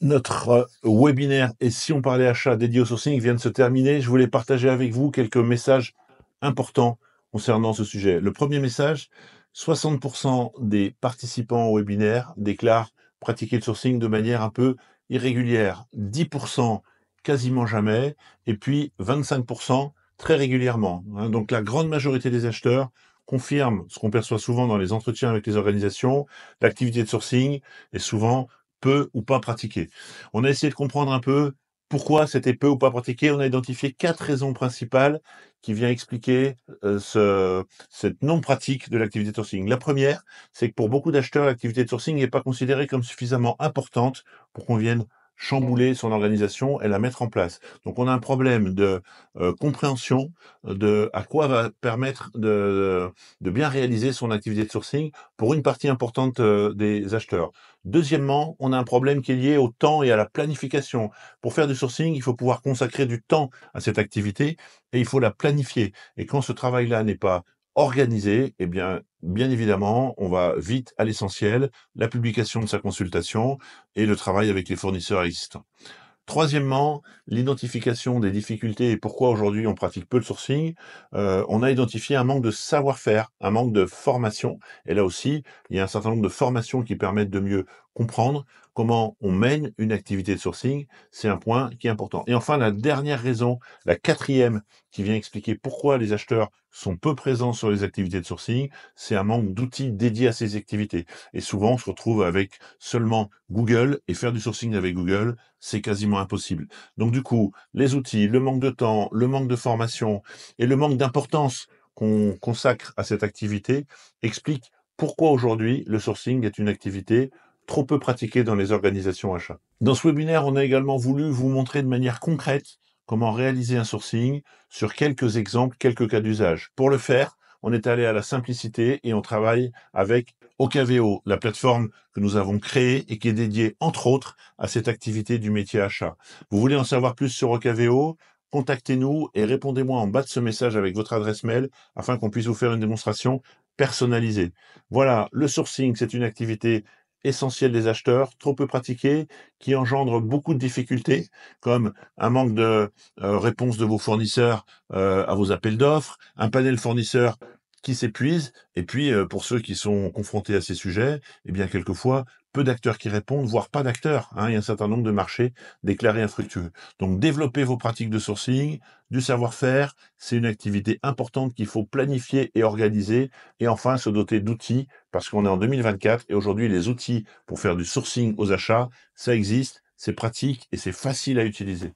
Notre webinaire «Et si on parlait achat» dédié au sourcing vient de se terminer. Je voulais partager avec vous quelques messages importants concernant ce sujet. Le premier message, 60 des participants au webinaire déclarent pratiquer le sourcing de manière un peu irrégulière, 10 quasiment jamais et puis 25 très régulièrement, hein. Donc la grande majorité des acheteurs confirment ce qu'on perçoit souvent dans les entretiens avec les organisations, l'activité de sourcing est souvent peu ou pas pratiquée. On a essayé de comprendre un peu pourquoi c'était peu ou pas pratiqué. On a identifié 4 raisons principales qui viennent expliquer cette non-pratique de l'activité de sourcing. La première, c'est que pour beaucoup d'acheteurs, l'activité de sourcing n'est pas considérée comme suffisamment importante pour qu'on vienne chambouler son organisation et la mettre en place. Donc on a un problème de compréhension de à quoi va permettre de bien réaliser son activité de sourcing pour une partie importante des acheteurs. Deuxièmement, on a un problème qui est lié au temps et à la planification. Pour faire du sourcing, il faut pouvoir consacrer du temps à cette activité et il faut la planifier. Et quand ce travail-là n'est pas organisé, eh bien évidemment, on va vite à l'essentiel, la publication de sa consultation et le travail avec les fournisseurs existants. Troisièmement, l'identification des difficultés et pourquoi aujourd'hui on pratique peu le sourcing. On a identifié un manque de savoir-faire, un manque de formation. Et là aussi, il y a un certain nombre de formations qui permettent de mieux comprendre comment on mène une activité de sourcing. C'est un point qui est important. Et enfin, la dernière raison, la quatrième, qui vient expliquer pourquoi les acheteurs sont peu présents sur les activités de sourcing, c'est un manque d'outils dédiés à ces activités. Et souvent, on se retrouve avec seulement Google et faire du sourcing avec Google, c'est quasiment impossible. Donc du coup, les outils, le manque de temps, le manque de formation et le manque d'importance qu'on consacre à cette activité expliquent pourquoi aujourd'hui le sourcing est une activité trop peu pratiquée dans les organisations achats. Dans ce webinaire, on a également voulu vous montrer de manière concrète comment réaliser un sourcing sur quelques exemples, quelques cas d'usage. Pour le faire, on est allé à la simplicité et on travaille avec Ocaveo, la plateforme que nous avons créée et qui est dédiée, entre autres, à cette activité du métier achat. Vous voulez en savoir plus sur Ocaveo? Contactez-nous et répondez-moi en bas de ce message avec votre adresse mail afin qu'on puisse vous faire une démonstration personnalisée. Voilà, le sourcing, c'est une activité essentielle des acheteurs, trop peu pratiquée, qui engendre beaucoup de difficultés, comme un manque de réponse de vos fournisseurs à vos appels d'offres, un panel fournisseur qui s'épuise, et puis pour ceux qui sont confrontés à ces sujets, eh bien quelquefois, peu d'acteurs qui répondent, voire pas d'acteurs, hein. Il y a un certain nombre de marchés déclarés infructueux. Donc développer vos pratiques de sourcing, du savoir-faire, c'est une activité importante qu'il faut planifier et organiser, et enfin se doter d'outils, parce qu'on est en 2024, et aujourd'hui les outils pour faire du sourcing aux achats, ça existe, c'est pratique et c'est facile à utiliser.